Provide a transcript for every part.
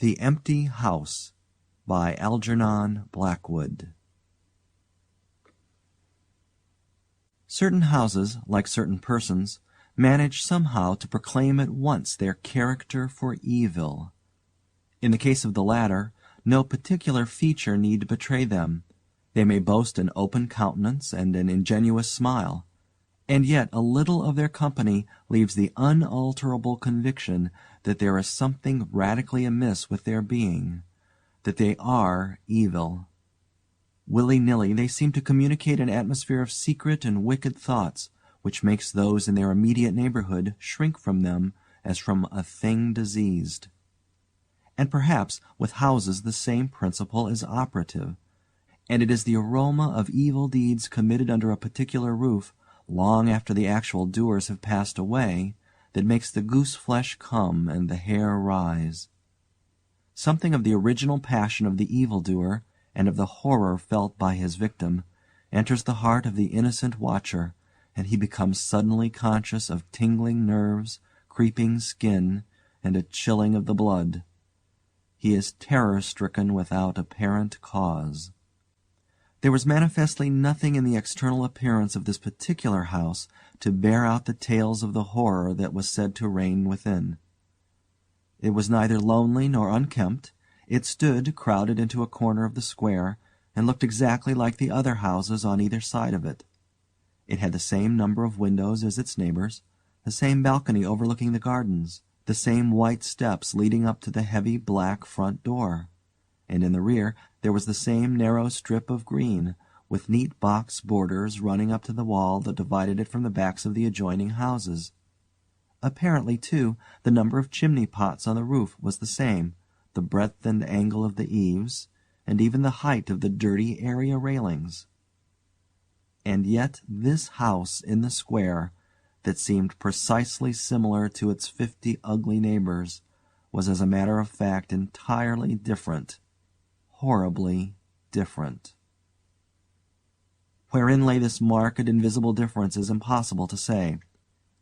The Empty House by Algernon Blackwood. Certain houses, like certain persons, manage somehow to proclaim at once their character for evil. In the case of the latter, no particular feature need betray them. They may boast an open countenance and an ingenuous smile, and yet a little of their company leaves the unalterable conviction that there is something radically amiss with their being, that they are evil. Willy-nilly they seem to communicate an atmosphere of secret and wicked thoughts, which makes those in their immediate neighborhood shrink from them as from a thing diseased. And perhaps with houses the same principle is operative, and it is the aroma of evil deeds committed under a particular roof, long after the actual doers have passed away, that makes the goose-flesh come and the hair rise. Something of the original passion of the evil-doer, and of the horror felt by his victim, enters the heart of the innocent watcher, and he becomes suddenly conscious of tingling nerves, creeping skin, and a chilling of the blood. He is terror-stricken without apparent cause. There was manifestly nothing in the external appearance of this particular house to bear out the tales of the horror that was said to reign within. It was neither lonely nor unkempt. It stood crowded into a corner of the square, and looked exactly like the other houses on either side of it. It had the same number of windows as its neighbors, the same balcony overlooking the gardens, the same white steps leading up to the heavy black front door, and in the rear there was the same narrow strip of green, with neat box borders running up to the wall that divided it from the backs of the adjoining houses. Apparently, too, the number of chimney pots on the roof was the same, the breadth and angle of the eaves, and even the height of the dirty area railings. And yet this house in the square, that seemed precisely similar to its 50 ugly neighbors, was as a matter of fact entirely different, horribly different. Wherein lay this marked invisible difference is impossible to say.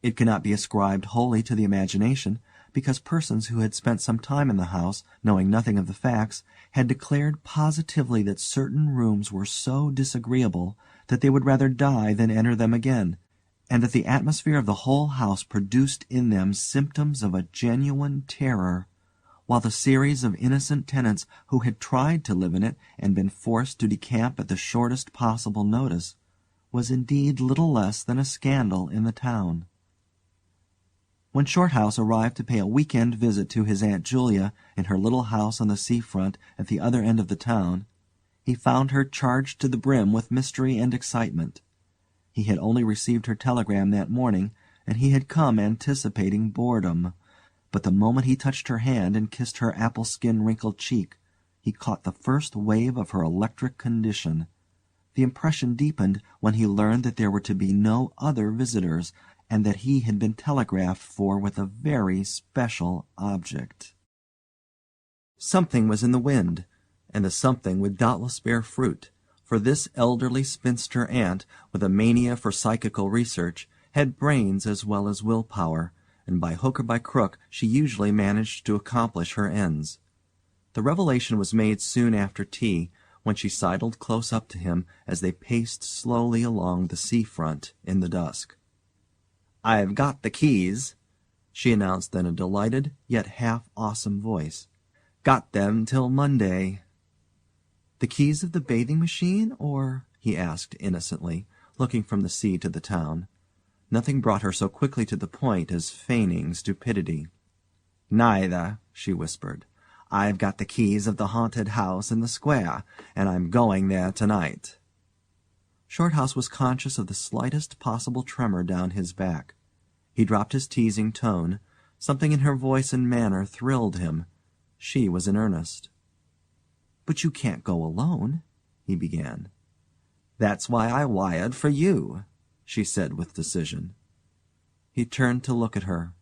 It cannot be ascribed wholly to the imagination, because persons who had spent some time in the house, knowing nothing of the facts, had declared positively that certain rooms were so disagreeable that they would rather die than enter them again, and that the atmosphere of the whole house produced in them symptoms of a genuine terror, while the series of innocent tenants who had tried to live in it and been forced to decamp at the shortest possible notice was indeed little less than a scandal in the town. When Shorthouse arrived to pay a week-end visit to his Aunt Julia in her little house on the sea-front at the other end of the town, he found her charged to the brim with mystery and excitement. He had only received her telegram that morning, and he had come anticipating boredom. But the moment he touched her hand and kissed her apple-skin wrinkled cheek, he caught the first wave of her electric condition. The impression deepened when he learned that there were to be no other visitors, and that he had been telegraphed for with a very special object. Something was in the wind, and the something would doubtless bear fruit, for this elderly spinster aunt, with a mania for psychical research, had brains as well as will-power, and by hook or by crook she usually managed to accomplish her ends. The revelation was made soon after tea, when she sidled close up to him as they paced slowly along the sea-front in the dusk. "I've got the keys," she announced in a delighted yet half-awesome voice. "Got them till Monday." "The keys of the bathing-machine, or—" he asked innocently, looking from the sea to the town. Nothing brought her so quickly to the point as feigning stupidity. "Neither," she whispered. "I've got the keys of the haunted house in the square, and I'm going there tonight." Shorthouse was conscious of the slightest possible tremor down his back. He dropped his teasing tone. Something in her voice and manner thrilled him. She was in earnest. "But you can't go alone," he began. "That's why I wired for you," she said with decision. He turned to look at her.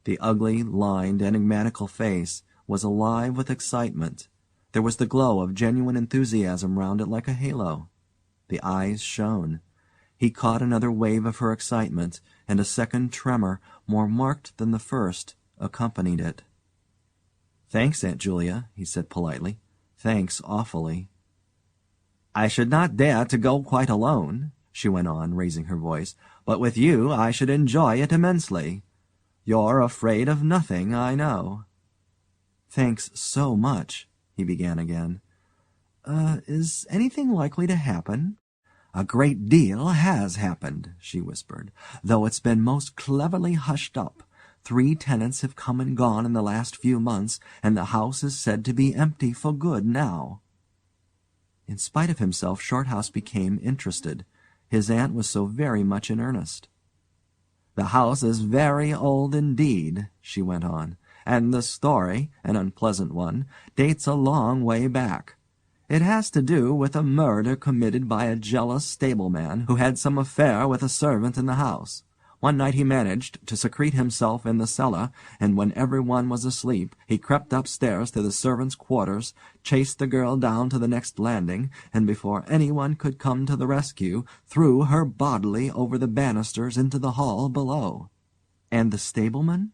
The ugly, lined, enigmatical face was alive with excitement. There was the glow of genuine enthusiasm round it like a halo. The eyes shone. He caught another wave of her excitement, and a second tremor, more marked than the first, accompanied it. "Thanks, Aunt Julia," he said politely. "Thanks awfully." "I should not dare to go quite alone," she went on, raising her voice, "but with you I should enjoy it immensely. You're afraid of nothing, I know." "Thanks so much," he began again. Is anything likely to happen?" "A great deal has happened," she whispered, "though it's been most cleverly hushed up. 3 tenants have come and gone in the last few months, and the house is said to be empty for good now." In spite of himself, Shorthouse became interested. His aunt was so very much in earnest. "The house is very old indeed," she went on, "and the story, an unpleasant one, dates a long way back. It has to do with a murder committed by a jealous stableman who had some affair with a servant in the house. One night he managed to secrete himself in the cellar, and when everyone was asleep he crept upstairs to the servants' quarters, chased the girl down to the next landing, and before anyone could come to the rescue, threw her bodily over the banisters into the hall below." "And the stableman?"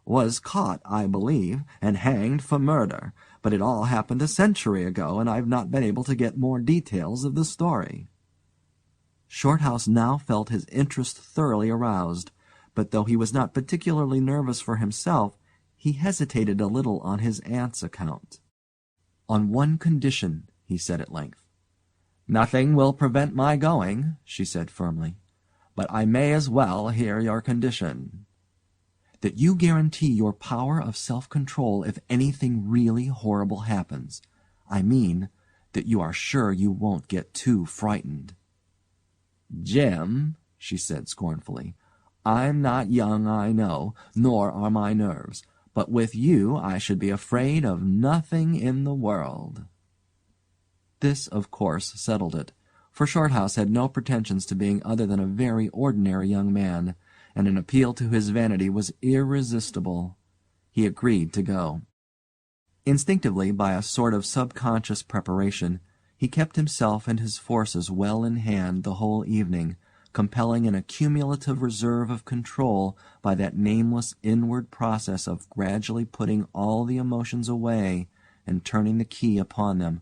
"Was caught, I believe, and hanged for murder, but it all happened a century ago, and I've not been able to get more details of the story." Shorthouse now felt his interest thoroughly aroused, but though he was not particularly nervous for himself, he hesitated a little on his aunt's account. "On one condition," he said at length. "Nothing will prevent my going," she said firmly, "but I may as well hear your condition." "That you guarantee your power of self-control if anything really horrible happens. I mean, that you are sure you won't get too frightened." "Jim," she said scornfully, "I'm not young, I know, nor are my nerves, but with you I should be afraid of nothing in the world." This, of course, settled it, for Shorthouse had no pretensions to being other than a very ordinary young man, and an appeal to his vanity was irresistible. He agreed to go. Instinctively, by a sort of subconscious preparation, he kept himself and his forces well in hand the whole evening, compelling an accumulative reserve of control by that nameless inward process of gradually putting all the emotions away and turning the key upon them,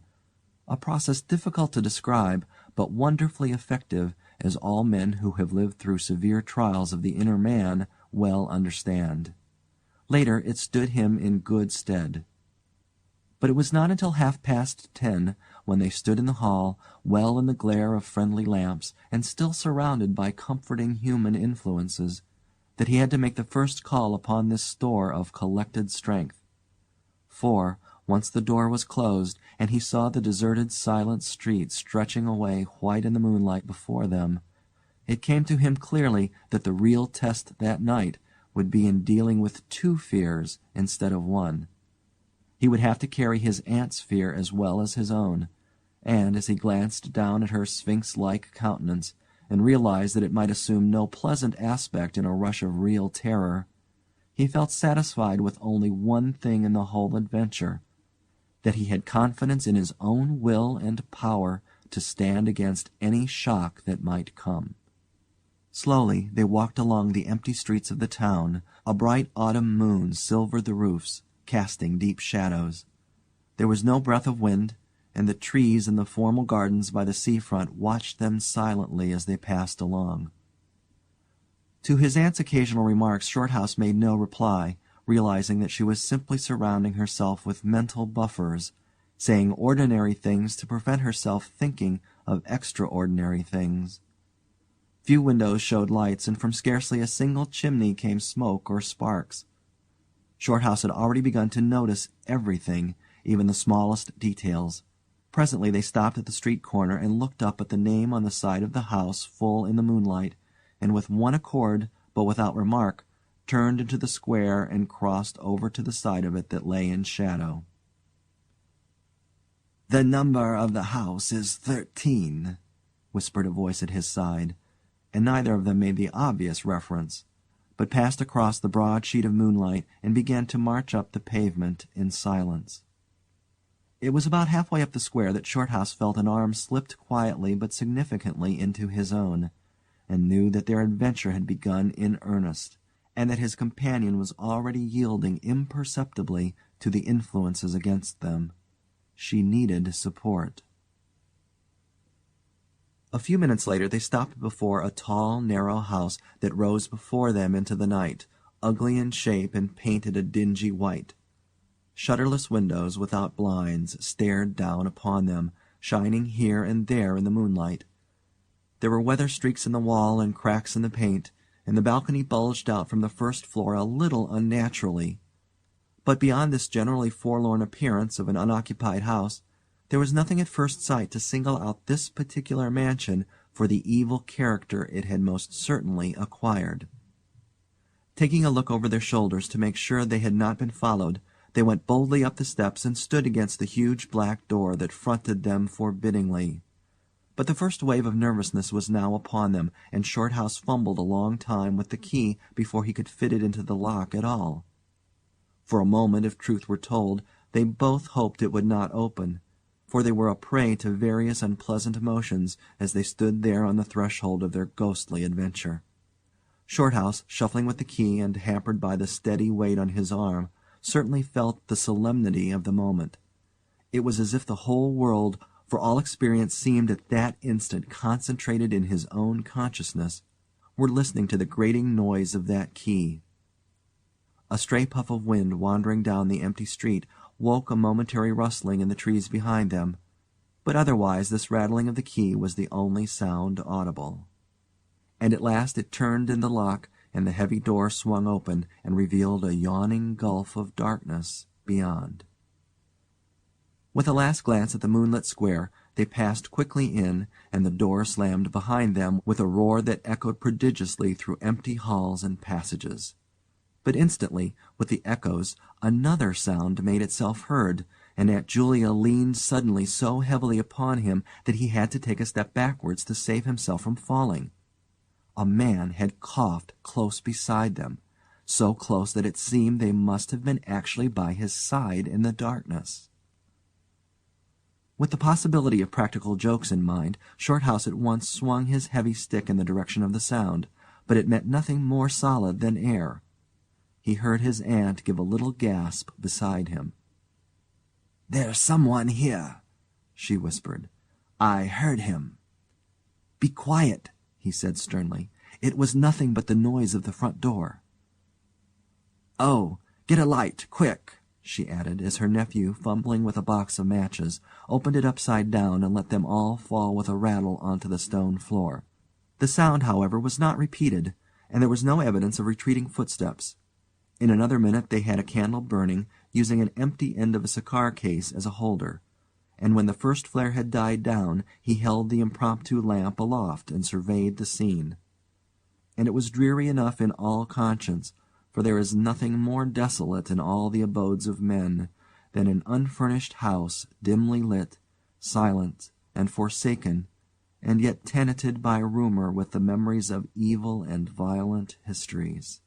a process difficult to describe, but wonderfully effective, as all men who have lived through severe trials of the inner man well understand. Later it stood him in good stead. But it was not until 10:30, when they stood in the hall, well in the glare of friendly lamps, and still surrounded by comforting human influences, that he had to make the first call upon this store of collected strength. For, once the door was closed, and he saw the deserted silent street stretching away white in the moonlight before them, it came to him clearly that the real test that night would be in dealing with 2 fears instead of 1. He would have to carry his aunt's fear as well as his own, and as he glanced down at her sphinx-like countenance, and realized that it might assume no pleasant aspect in a rush of real terror, he felt satisfied with only one thing in the whole adventure, that he had confidence in his own will and power to stand against any shock that might come. Slowly they walked along the empty streets of the town. A bright autumn moon silvered the roofs, casting deep shadows. There was no breath of wind, and the trees in the formal gardens by the sea-front watched them silently as they passed along. To his aunt's occasional remarks Shorthouse made no reply, realizing that she was simply surrounding herself with mental buffers, saying ordinary things to prevent herself thinking of extraordinary things. Few windows showed lights, and from scarcely a single chimney came smoke or sparks. Shorthouse had already begun to notice everything, even the smallest details. Presently they stopped at the street corner and looked up at the name on the side of the house full in the moonlight, and with one accord, but without remark, turned into the square and crossed over to the side of it that lay in shadow. "The number of the house is 13, whispered a voice at his side, and neither of them made the obvious reference, but passed across the broad sheet of moonlight and began to march up the pavement in silence. It was about halfway up the square that Shorthouse felt an arm slipped quietly but significantly into his own, and knew that their adventure had begun in earnest, and that his companion was already yielding imperceptibly to the influences against them. She needed support. A few minutes later they stopped before a tall, narrow house that rose before them into the night, ugly in shape and painted a dingy white. Shutterless windows without blinds stared down upon them, shining here and there in the moonlight. There were weather streaks in the wall and cracks in the paint, and the balcony bulged out from the first floor a little unnaturally. But beyond this generally forlorn appearance of an unoccupied house, there was nothing at first sight to single out this particular mansion for the evil character it had most certainly acquired. Taking a look over their shoulders to make sure they had not been followed, they went boldly up the steps and stood against the huge black door that fronted them forbiddingly. But the first wave of nervousness was now upon them, and Shorthouse fumbled a long time with the key before he could fit it into the lock at all. For a moment, if truth were told, they both hoped it would not open, for they were a prey to various unpleasant emotions as they stood there on the threshold of their ghostly adventure. Shorthouse, shuffling with the key and hampered by the steady weight on his arm, certainly felt the solemnity of the moment. It was as if the whole world, for all experience seemed at that instant concentrated in his own consciousness, were listening to the grating noise of that key. A stray puff of wind wandering down the empty street woke a momentary rustling in the trees behind them, but otherwise this rattling of the key was the only sound audible. And at last it turned in the lock, and the heavy door swung open and revealed a yawning gulf of darkness beyond. With a last glance at the moonlit square, they passed quickly in, and the door slammed behind them with a roar that echoed prodigiously through empty halls and passages. But instantly, with the echoes, another sound made itself heard, and Aunt Julia leaned suddenly so heavily upon him that he had to take a step backwards to save himself from falling. A man had coughed close beside them, so close that it seemed they must have been actually by his side in the darkness. With the possibility of practical jokes in mind, Shorthouse at once swung his heavy stick in the direction of the sound, but it met nothing more solid than air. He heard his aunt give a little gasp beside him. "There's someone here," she whispered. "I heard him." "Be quiet," he said sternly. "It was nothing but the noise of the front door." "Oh, get a light, quick," she added, as her nephew, fumbling with a box of matches, opened it upside down and let them all fall with a rattle onto the stone floor. The sound, however, was not repeated, and there was no evidence of retreating footsteps. In another minute they had a candle burning, using an empty end of a cigar case as a holder, and when the first flare had died down he held the impromptu lamp aloft and surveyed the scene. And it was dreary enough in all conscience, for there is nothing more desolate in all the abodes of men than an unfurnished house dimly lit, silent, and forsaken, and yet tenanted by rumor with the memories of evil and violent histories.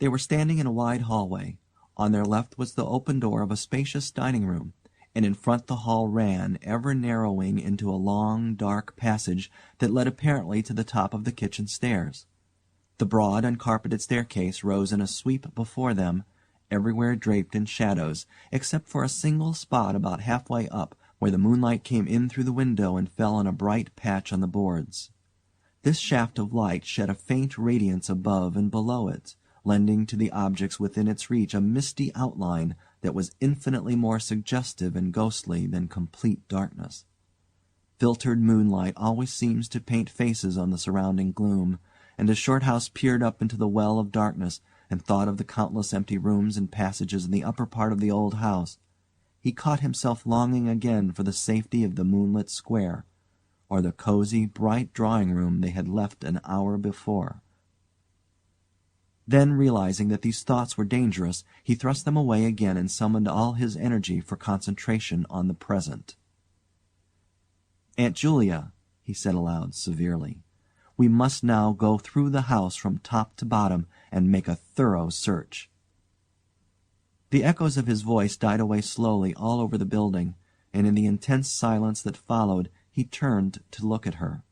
They were standing in a wide hallway. On their left was the open door of a spacious dining room, and in front the hall ran, ever narrowing into a long, dark passage that led apparently to the top of the kitchen stairs. The broad, uncarpeted staircase rose in a sweep before them, everywhere draped in shadows, except for a single spot about halfway up, where the moonlight came in through the window and fell on a bright patch on the boards. This shaft of light shed a faint radiance above and below it, lending to the objects within its reach a misty outline that was infinitely more suggestive and ghostly than complete darkness. Filtered moonlight always seems to paint faces on the surrounding gloom, and as Shorthouse peered up into the well of darkness and thought of the countless empty rooms and passages in the upper part of the old house, he caught himself longing again for the safety of the moonlit square, or the cozy, bright drawing-room they had left an hour before. Then, realizing that these thoughts were dangerous, he thrust them away again and summoned all his energy for concentration on the present. "Aunt Julia," he said aloud, severely, "we must now go through the house from top to bottom and make a thorough search." The echoes of his voice died away slowly all over the building, and in the intense silence that followed he turned to look at her.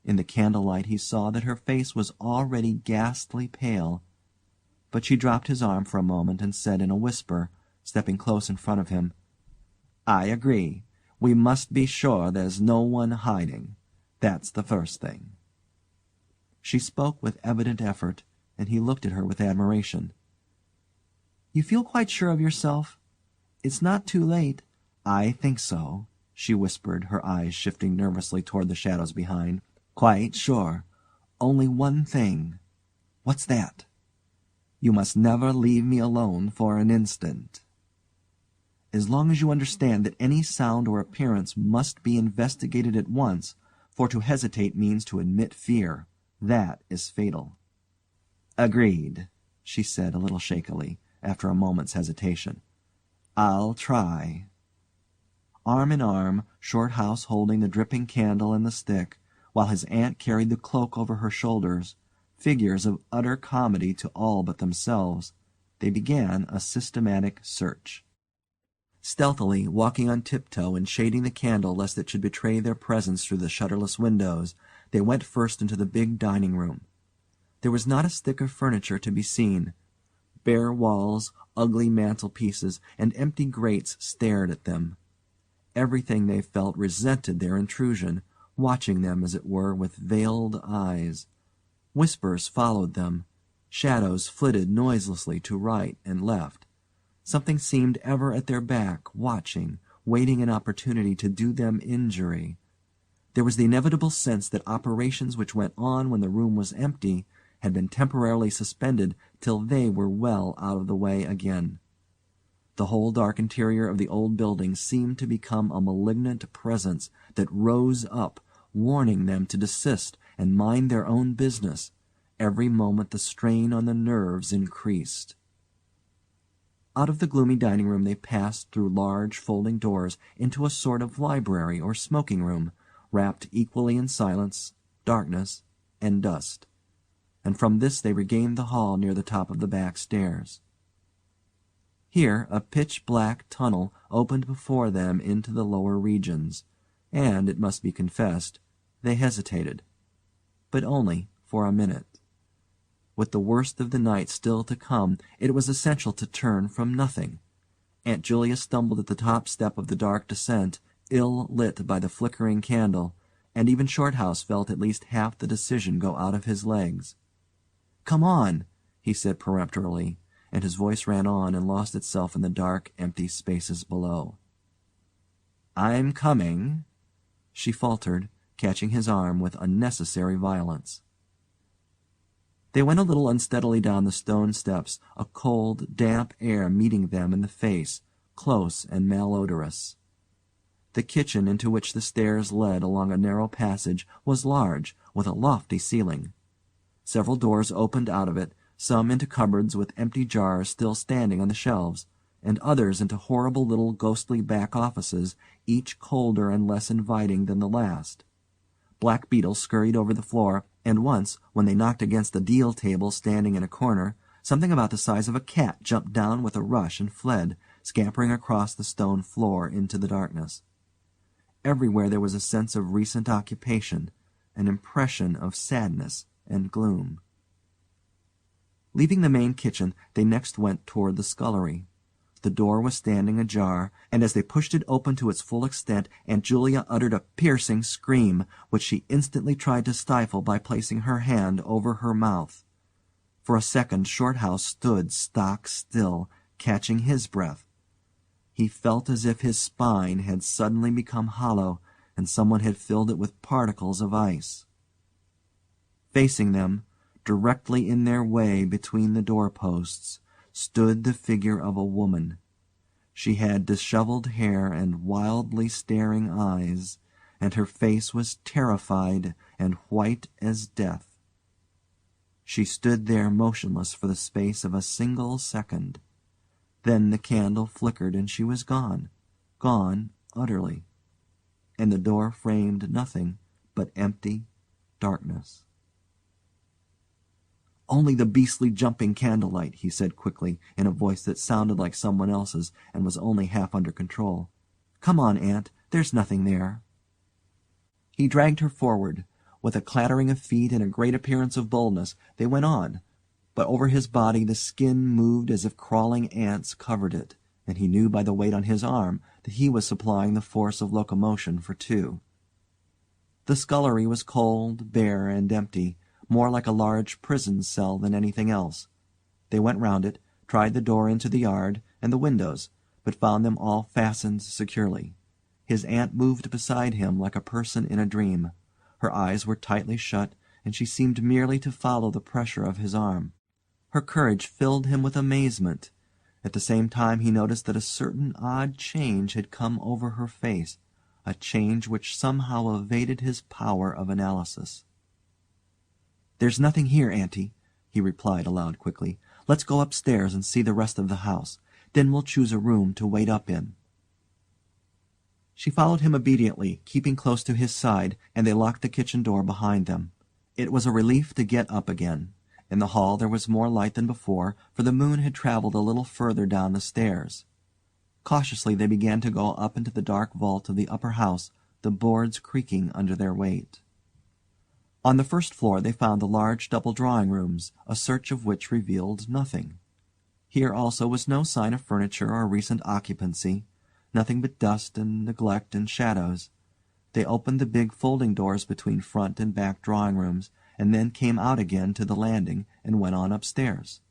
In the candlelight he saw that her face was already ghastly pale, but she dropped his arm for a moment and said in a whisper, stepping close in front of him, "I agree. We must be sure there's no one hiding. That's the first thing." She spoke with evident effort, and he looked at her with admiration. "You feel quite sure of yourself? It's not too late." "I think so," she whispered, her eyes shifting nervously toward the shadows behind. "Quite sure. Only one thing." "What's that?" "You must never leave me alone for an instant." "As long as you understand that any sound or appearance must be investigated at once, for to hesitate means to admit fear. That is fatal." "Agreed," she said a little shakily, after a moment's hesitation. "I'll try." Arm in arm, Shorthouse holding the dripping candle and the stick, while his aunt carried the cloak over her shoulders, figures of utter comedy to all but themselves, they began a systematic search. Stealthily, walking on tiptoe and shading the candle lest it should betray their presence through the shutterless windows, they went first into the big dining room. There was not a stick of furniture to be seen. Bare walls, ugly mantelpieces, and empty grates stared at them. Everything, they felt, resented their intrusion, watching them, as it were, with veiled eyes. Whispers followed them. Shadows flitted noiselessly to right and left. Something seemed ever at their back, watching, waiting an opportunity to do them injury. There was the inevitable sense that operations which went on when the room was empty had been temporarily suspended till they were well out of the way again. The whole dark interior of the old building seemed to become a malignant presence that rose up, warning them to desist and mind their own business. Every moment the strain on the nerves increased. Out of the gloomy dining room they passed through large folding doors into a sort of library or smoking room, wrapped equally in silence, darkness, and dust, and from this they regained the hall near the top of the back stairs. Here a pitch-black tunnel opened before them into the lower regions, and, it must be confessed, they hesitated. But only for a minute. With the worst of the night still to come, it was essential to turn from nothing. Aunt Julia stumbled at the top step of the dark descent, ill lit by the flickering candle, and even Shorthouse felt at least half the decision go out of his legs. "Come on," he said peremptorily, and his voice ran on and lost itself in the dark, empty spaces below. "I'm coming," she faltered, catching his arm with unnecessary violence. They went a little unsteadily down the stone steps, a cold, damp air meeting them in the face, close and malodorous. The kitchen, into which the stairs led along a narrow passage, was large, with a lofty ceiling. Several doors opened out of it, some into cupboards with empty jars still standing on the shelves, and others into horrible little ghostly back offices, each colder and less inviting than the last. Black beetles scurried over the floor, and once, when they knocked against a deal table standing in a corner, something about the size of a cat jumped down with a rush and fled, scampering across the stone floor into the darkness. Everywhere there was a sense of recent occupation, an impression of sadness and gloom. Leaving the main kitchen, they next went toward the scullery. The door was standing ajar, and as they pushed it open to its full extent, Aunt Julia uttered a piercing scream, which she instantly tried to stifle by placing her hand over her mouth. For a second Shorthouse stood stock still, catching his breath. He felt as if his spine had suddenly become hollow, and someone had filled it with particles of ice. Facing them, directly in their way between the doorposts, stood the figure of a woman. She had disheveled hair and wildly staring eyes, and her face was terrified and white as death. She stood there motionless for the space of a single second. Then the candle flickered and she was gone, gone utterly, and the door framed nothing but empty darkness. "Only the beastly jumping candlelight," he said quickly, in a voice that sounded like someone else's and was only half under control. "Come on, Aunt, there's nothing there." He dragged her forward. With a clattering of feet and a great appearance of boldness, they went on. but over his body the skin moved as if crawling ants covered it, and he knew by the weight on his arm that he was supplying the force of locomotion for two. The scullery was cold, bare, and empty, more like a large prison cell than anything else. They went round it, tried the door into the yard, and the windows, but found them all fastened securely. His aunt moved beside him like a person in a dream. Her eyes were tightly shut, and she seemed merely to follow the pressure of his arm. Her courage filled him with amazement. At the same time he noticed that a certain odd change had come over her face, a change which somehow evaded his power of analysis. "There's nothing here, Auntie," he replied aloud quickly. "Let's go upstairs and see the rest of the house. Then we'll choose a room to wait up in." She followed him obediently, keeping close to his side, and they locked the kitchen door behind them. It was a relief to get up again. In the hall there was more light than before, for the moon had travelled a little further down the stairs. Cautiously they began to go up into the dark vault of the upper house, the boards creaking under their weight. On the first floor they found the large double drawing-rooms, a search of which revealed nothing. Here also was no sign of furniture or recent occupancy, nothing but dust and neglect and shadows. They opened the big folding doors between front and back drawing-rooms, and then came out again to the landing and went on upstairs.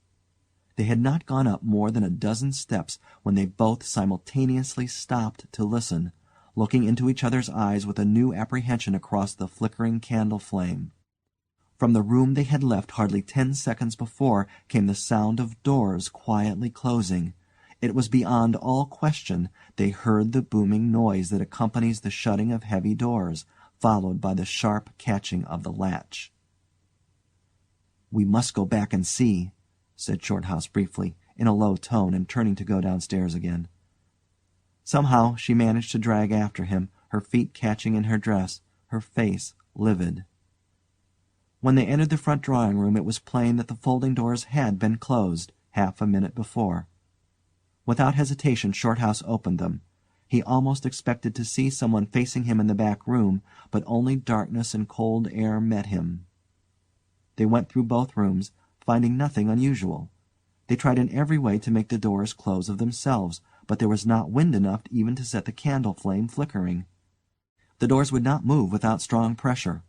They had not gone up more than a dozen steps when they both simultaneously stopped to listen, looking into each other's eyes with a new apprehension across the flickering candle flame. From the room they had left hardly 10 seconds before came the sound of doors quietly closing. It was beyond all question. They heard the booming noise that accompanies the shutting of heavy doors, followed by the sharp catching of the latch. "We must go back and see," said Shorthouse briefly, in a low tone, and turning to go downstairs again. Somehow she managed to drag after him, her feet catching in her dress, her face livid. When they entered the front drawing-room it was plain that the folding doors had been closed half a minute before. Without hesitation Shorthouse opened them. He almost expected to see someone facing him in the back room, but only darkness and cold air met him. They went through both rooms, finding nothing unusual. They tried in every way to make the doors close of themselves, but there was not wind enough even to set the candle flame flickering. The doors would not move without strong pressure.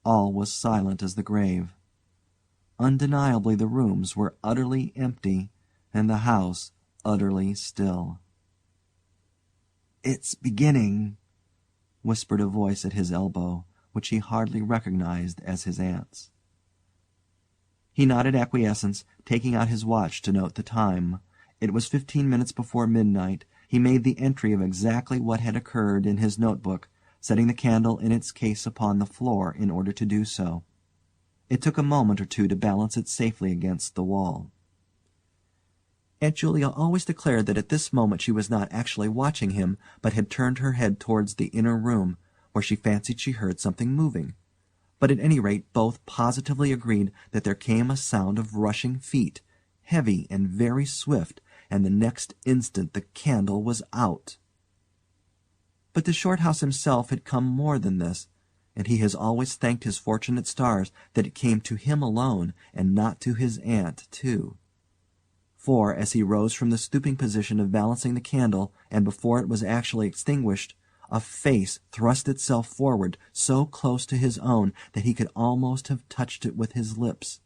All was silent as the grave. Undeniably the rooms were utterly empty, and the house utterly still. "It's beginning," whispered a voice at his elbow, which he hardly recognized as his aunt's. He nodded acquiescence, taking out his watch to note the time. It was 15 minutes before midnight. He made the entry of exactly what had occurred in his notebook, setting the candle in its case upon the floor in order to do so. It took a moment or two to balance it safely against the wall. Aunt Julia always declared that at this moment she was not actually watching him, but had turned her head towards the inner room, where she fancied she heard something moving. But at any rate both positively agreed that there came a sound of rushing feet, heavy and very swift, and the next instant the candle was out. But to Shorthouse himself had come more than this, and he has always thanked his fortunate stars that it came to him alone, and not to his aunt too. For, as he rose from the stooping position of balancing the candle, and before it was actually extinguished, a face thrust itself forward so close to his own that he could almost have touched it with his lips.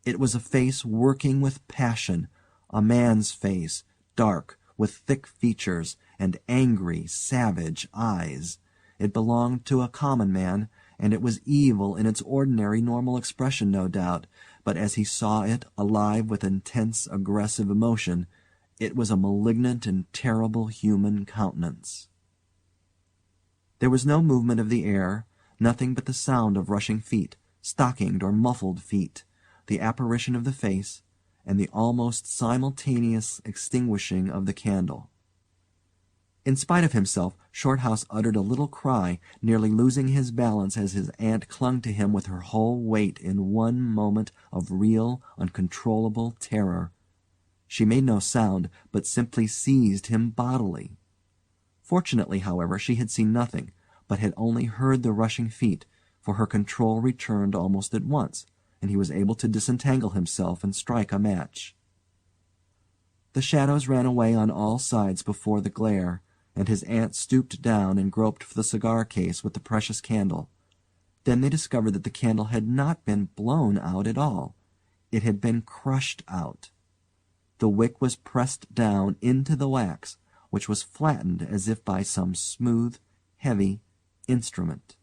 It was a face working with passion, a man's face, dark, with thick features, and angry, savage eyes. It belonged to a common man, and it was evil in its ordinary normal expression, no doubt, but as he saw it, alive with intense, aggressive emotion, it was a malignant and terrible human countenance. There was no movement of the air, nothing but the sound of rushing feet, stockinged or muffled feet, the apparition of the face, and the almost simultaneous extinguishing of the candle. In spite of himself, Shorthouse uttered a little cry, nearly losing his balance as his aunt clung to him with her whole weight in one moment of real, uncontrollable terror. She made no sound, but simply seized him bodily. Fortunately, however, she had seen nothing, but had only heard the rushing feet, for her control returned almost at once, and he was able to disentangle himself and strike a match. The shadows ran away on all sides before the glare, and his aunt stooped down and groped for the cigar case with the precious candle. Then they discovered that the candle had not been blown out at all. It had been crushed out. The wick was pressed down into the wax, which was flattened as if by some smooth, heavy instrument.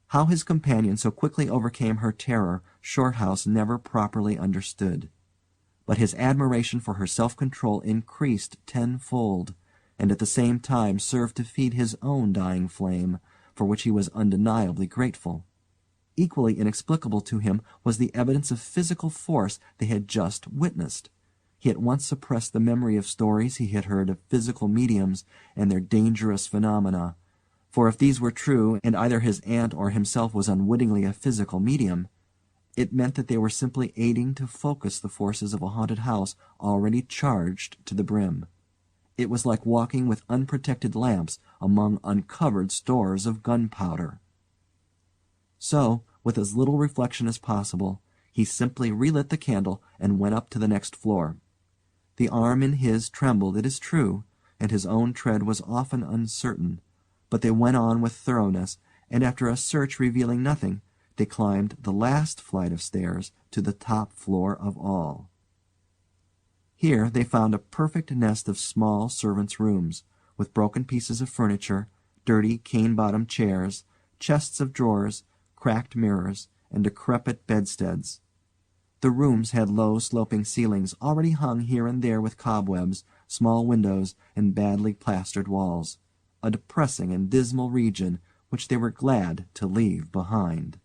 How his companion so quickly overcame her terror Shorthouse never properly understood. But his admiration for her self-control increased tenfold, and at the same time served to feed his own dying flame, for which he was undeniably grateful. Equally inexplicable to him was the evidence of physical force they had just witnessed. He at once suppressed the memory of stories he had heard of physical mediums and their dangerous phenomena, for if these were true, and either his aunt or himself was unwittingly a physical medium, it meant that they were simply aiding to focus the forces of a haunted house already charged to the brim. It was like walking with unprotected lamps among uncovered stores of gunpowder. So, with as little reflection as possible, he simply relit the candle and went up to the next floor. The arm in his trembled, it is true, and his own tread was often uncertain, but they went on with thoroughness, and after a search revealing nothing, they climbed the last flight of stairs to the top floor of all. Here they found a perfect nest of small servants' rooms, with broken pieces of furniture, dirty cane-bottomed chairs, chests of drawers, cracked mirrors, and decrepit bedsteads. The rooms had low sloping ceilings already hung here and there with cobwebs, small windows, and badly plastered walls, a depressing and dismal region which they were glad to leave behind.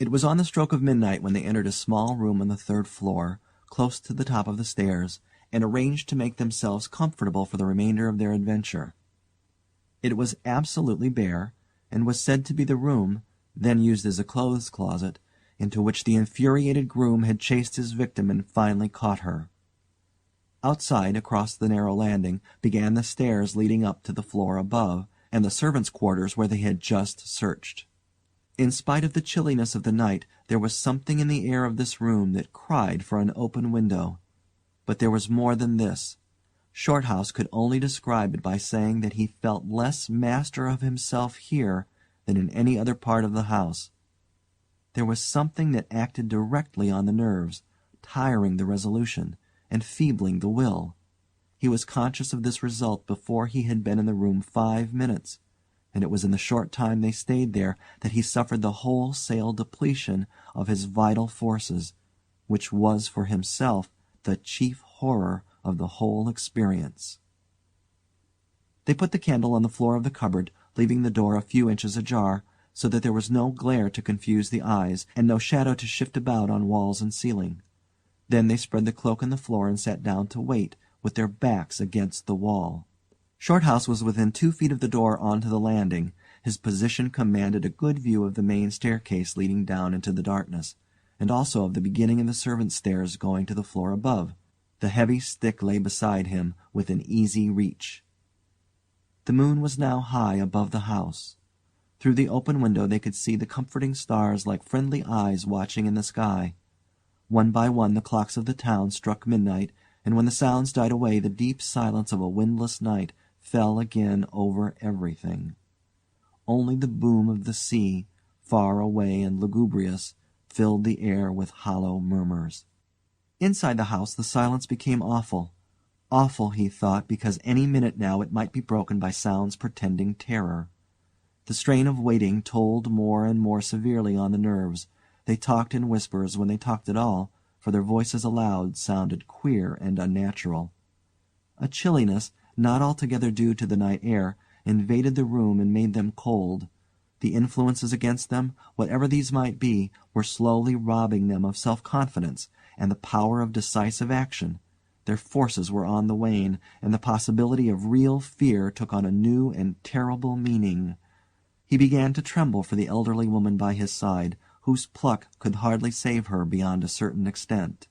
It was on the stroke of midnight when they entered a small room on the third floor, close to the top of the stairs, and arranged to make themselves comfortable for the remainder of their adventure. It was absolutely bare, and was said to be the room, then used as a clothes closet, into which the infuriated groom had chased his victim and finally caught her. Outside, across the narrow landing, began the stairs leading up to the floor above, and the servants' quarters where they had just searched. In spite of the chilliness of the night, there was something in the air of this room that cried for an open window. But there was more than this. Shorthouse could only describe it by saying that he felt less master of himself here than in any other part of the house. There was something that acted directly on the nerves, tiring the resolution, enfeebling the will. He was conscious of this result before he had been in the room 5 minutes, and it was in the short time they stayed there that he suffered the wholesale depletion of his vital forces, which was for himself the chief horror of the whole experience. They put the candle on the floor of the cupboard, leaving the door a few inches ajar, so that there was no glare to confuse the eyes, and no shadow to shift about on walls and ceiling. Then they spread the cloak on the floor and sat down to wait, with their backs against the wall. Shorthouse was within 2 feet of the door onto the landing. His position commanded a good view of the main staircase leading down into the darkness, and also of the beginning of the servants' stairs going to the floor above. The heavy stick lay beside him, within easy reach. The moon was now high above the house. Through the open window they could see the comforting stars like friendly eyes watching in the sky. One by one the clocks of the town struck midnight, and when the sounds died away the deep silence of a windless night fell again over everything. Only the boom of the sea, far away and lugubrious, filled the air with hollow murmurs. Inside the house the silence became awful. Awful, he thought, because any minute now it might be broken by sounds portending terror. The strain of waiting told more and more severely on the nerves. They talked in whispers, when they talked at all, for their voices aloud sounded queer and unnatural. A chilliness, not altogether due to the night air, invaded the room and made them cold. The influences against them, whatever these might be, were slowly robbing them of self-confidence and the power of decisive action. Their forces were on the wane, and the possibility of real fear took on a new and terrible meaning. He began to tremble for the elderly woman by his side, whose pluck could hardly save her beyond a certain extent.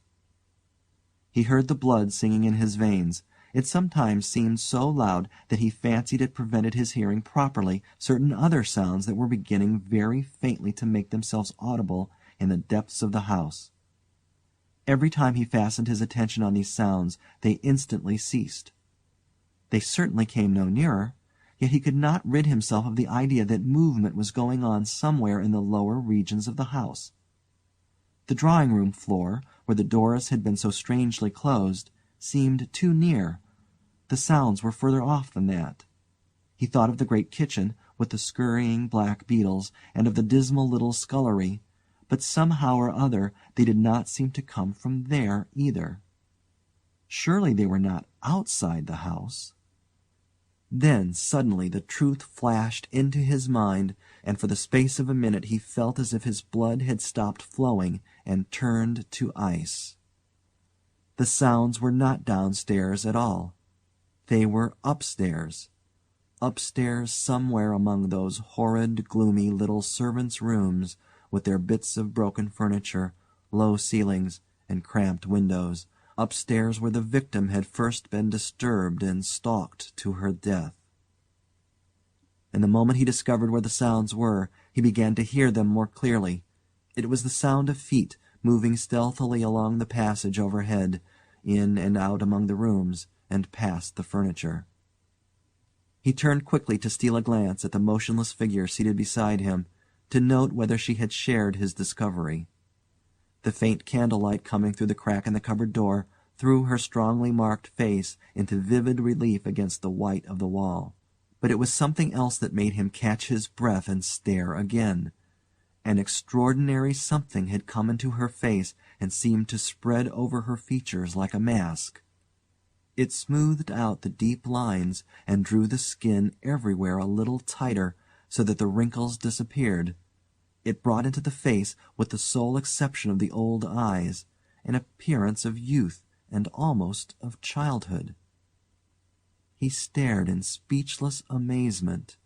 He heard the blood singing in his veins, It sometimes seemed so loud that he fancied it prevented his hearing properly certain other sounds that were beginning very faintly to make themselves audible in the depths of the house. Every time he fastened his attention on these sounds they instantly ceased. They certainly came no nearer, yet he could not rid himself of the idea that movement was going on somewhere in the lower regions of the house. The drawing-room floor, where the doors had been so strangely closed, seemed too near. The sounds were further off than that. He thought of the great kitchen, with the scurrying black beetles, and of the dismal little scullery, but somehow or other they did not seem to come from there either. Surely they were not outside the house. Then suddenly the truth flashed into his mind, and for the space of a minute he felt as if his blood had stopped flowing and turned to ice. The sounds were not downstairs at all. They were upstairs. Upstairs somewhere among those horrid, gloomy little servants' rooms, with their bits of broken furniture, low ceilings, and cramped windows. Upstairs where the victim had first been disturbed and stalked to her death. And the moment he discovered where the sounds were, he began to hear them more clearly. It was the sound of feet moving stealthily along the passage overhead, in and out among the rooms, and past the furniture. He turned quickly to steal a glance at the motionless figure seated beside him, to note whether she had shared his discovery. The faint candlelight coming through the crack in the cupboard door threw her strongly marked face into vivid relief against the white of the wall. But it was something else that made him catch his breath and stare again. An extraordinary something had come into her face and seemed to spread over her features like a mask. It smoothed out the deep lines and drew the skin everywhere a little tighter, so that the wrinkles disappeared. It brought into the face, with the sole exception of the old eyes, an appearance of youth and almost of childhood. He stared in speechless amazement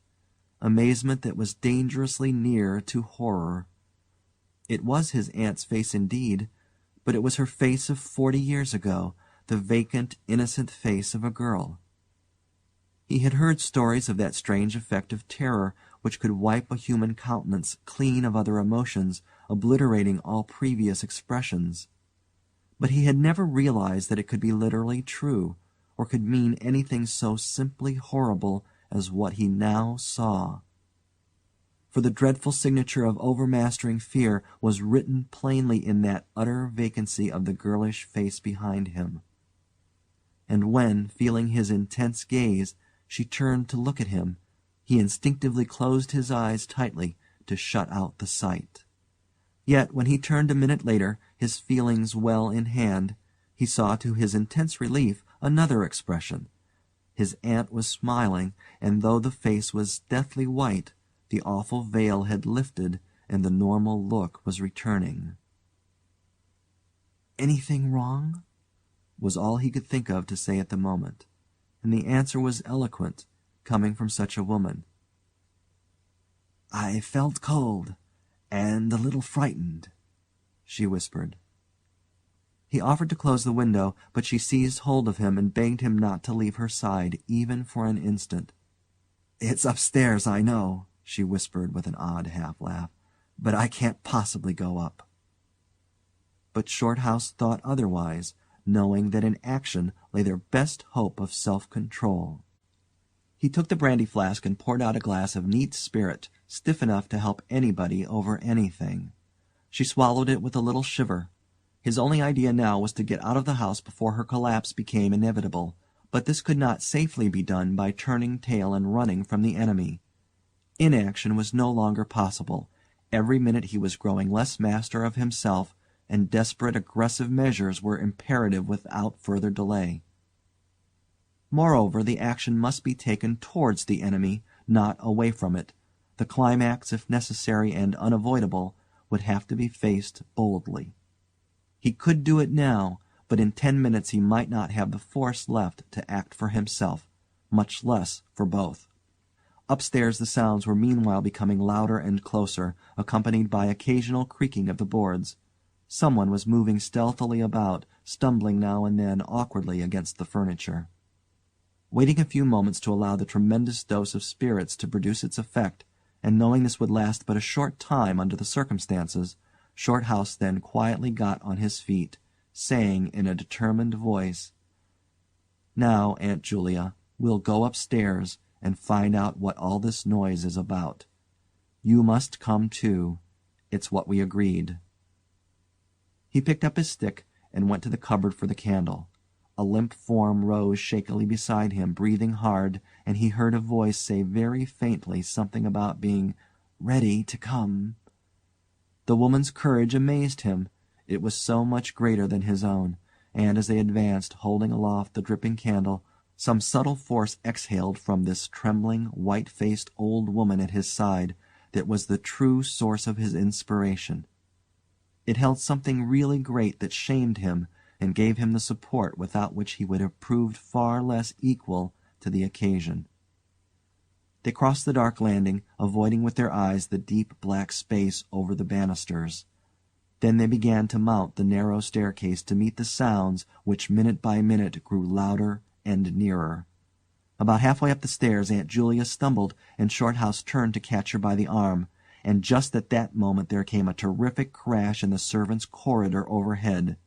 that was dangerously near to horror. It was his aunt's face indeed, but it was her face of 40 years ago, the vacant, innocent face of a girl. He had heard stories of that strange effect of terror which could wipe a human countenance clean of other emotions, obliterating all previous expressions. But he had never realized that it could be literally true, or could mean anything so simply horrible as what he now saw. For the dreadful signature of overmastering fear was written plainly in that utter vacancy of the girlish face behind him. And when, feeling his intense gaze, she turned to look at him, he instinctively closed his eyes tightly to shut out the sight. Yet when he turned a minute later, his feelings well in hand, he saw to his intense relief another expression. His aunt was smiling, and though the face was deathly white, the awful veil had lifted and the normal look was returning. "Anything wrong?" was all he could think of to say at the moment, and the answer was eloquent, coming from such a woman. "I felt cold, and a little frightened," she whispered. He offered to close the window, but she seized hold of him and begged him not to leave her side even for an instant. "It's upstairs, I know," she whispered with an odd half-laugh, "but I can't possibly go up." But Shorthouse thought otherwise, knowing that in action lay their best hope of self-control. He took the brandy flask and poured out a glass of neat spirit, stiff enough to help anybody over anything. She swallowed it with a little shiver. His only idea now was to get out of the house before her collapse became inevitable, but this could not safely be done by turning tail and running from the enemy. Inaction was no longer possible. Every minute he was growing less master of himself, and desperate aggressive measures were imperative without further delay. Moreover, the action must be taken towards the enemy, not away from it. The climax, if necessary and unavoidable, would have to be faced boldly. He could do it now, but in 10 minutes he might not have the force left to act for himself, much less for both. Upstairs the sounds were meanwhile becoming louder and closer, accompanied by occasional creaking of the boards. Someone was moving stealthily about, stumbling now and then awkwardly against the furniture. Waiting a few moments to allow the tremendous dose of spirits to produce its effect, and knowing this would last but a short time under the circumstances, Shorthouse then quietly got on his feet, saying in a determined voice, "Now, Aunt Julia, we'll go upstairs and find out what all this noise is about. You must come too. It's what we agreed." He picked up his stick and went to the cupboard for the candle. A limp form rose shakily beside him, breathing hard, and he heard a voice say very faintly something about being "ready to come." The woman's courage amazed him. It was so much greater than his own, and as they advanced, holding aloft the dripping candle, some subtle force exhaled from this trembling, white-faced old woman at his side that was the true source of his inspiration. It held something really great that shamed him and gave him the support without which he would have proved far less equal to the occasion. They crossed the dark landing, avoiding with their eyes the deep black space over the banisters. Then they began to mount the narrow staircase to meet the sounds which minute by minute grew louder and nearer. About halfway up the stairs Aunt Julia stumbled, and Shorthouse turned to catch her by the arm, and just at that moment there came a terrific crash in the servants' corridor overhead.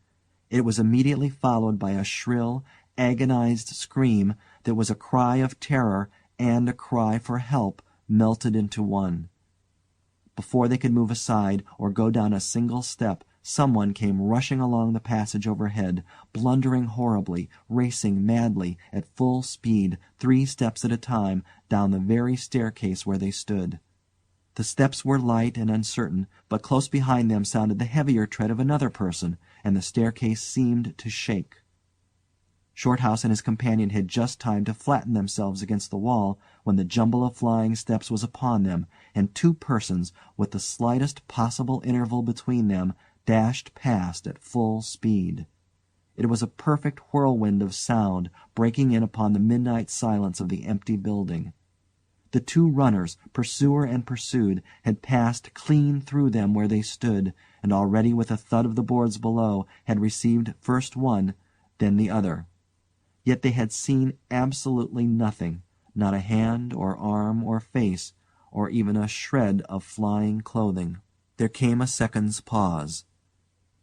It was immediately followed by a shrill, agonized scream that was a cry of terror and a cry for help melted into one. Before they could move aside or go down a single step, someone came rushing along the passage overhead, blundering horribly, racing madly, at full speed, 3 steps at a time, down the very staircase where they stood. The steps were light and uncertain, but close behind them sounded the heavier tread of another person, and the staircase seemed to shake. Shorthouse and his companion had just time to flatten themselves against the wall when the jumble of flying steps was upon them, and 2 persons, with the slightest possible interval between them, dashed past at full speed. It was a perfect whirlwind of sound, breaking in upon the midnight silence of the empty building. The 2 runners, pursuer and pursued, had passed clean through them where they stood, and already with a thud of the boards below had received first one, then the other. Yet they had seen absolutely nothing, not a hand or arm or face, or even a shred of flying clothing. There came a second's pause.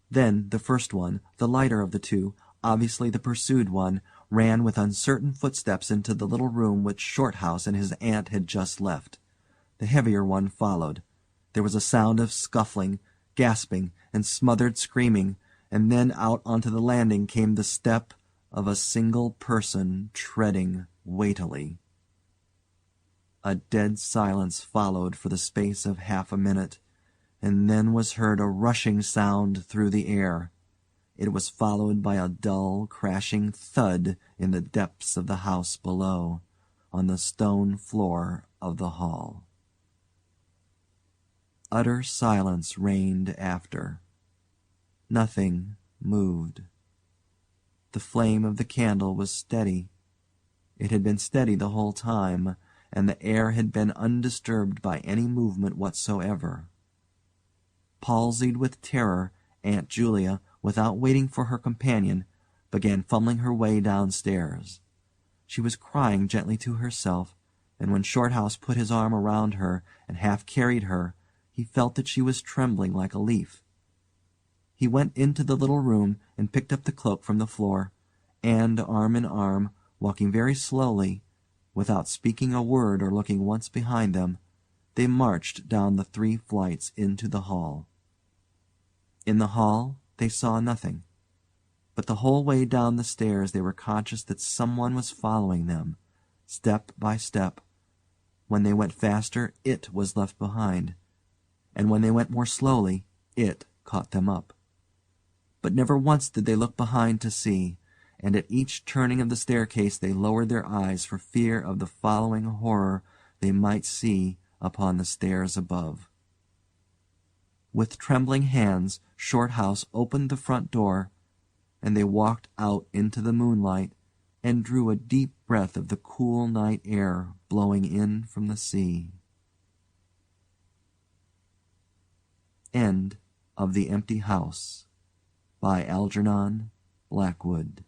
Then the first one, the lighter of the 2, obviously the pursued one, ran with uncertain footsteps into the little room which Shorthouse and his aunt had just left. The heavier one followed. There was a sound of scuffling, gasping, and smothered screaming, and then out onto the landing came the step of a single person treading weightily. A dead silence followed for the space of half a minute, and then was heard a rushing sound through the air. It was followed by a dull, crashing thud in the depths of the house below, on the stone floor of the hall. Utter silence reigned after. Nothing moved. The flame of the candle was steady. It had been steady the whole time, and the air had been undisturbed by any movement whatsoever. Palsied with terror, Aunt Julia, without waiting for her companion, began fumbling her way downstairs. She was crying gently to herself, and when Shorthouse put his arm around her and half carried her, he felt that she was trembling like a leaf. He went into the little room and picked up the cloak from the floor, and, arm in arm, walking very slowly, without speaking a word or looking once behind them, they marched down the 3 flights into the hall. In the hall they saw nothing, but the whole way down the stairs they were conscious that someone was following them, step by step. When they went faster, it was left behind, and when they went more slowly, it caught them up. But never once did they look behind to see, and at each turning of the staircase they lowered their eyes for fear of the following horror they might see upon the stairs above. With trembling hands, Shorthouse opened the front door, and they walked out into the moonlight and drew a deep breath of the cool night air blowing in from the sea. End of The Empty House by Algernon Blackwood.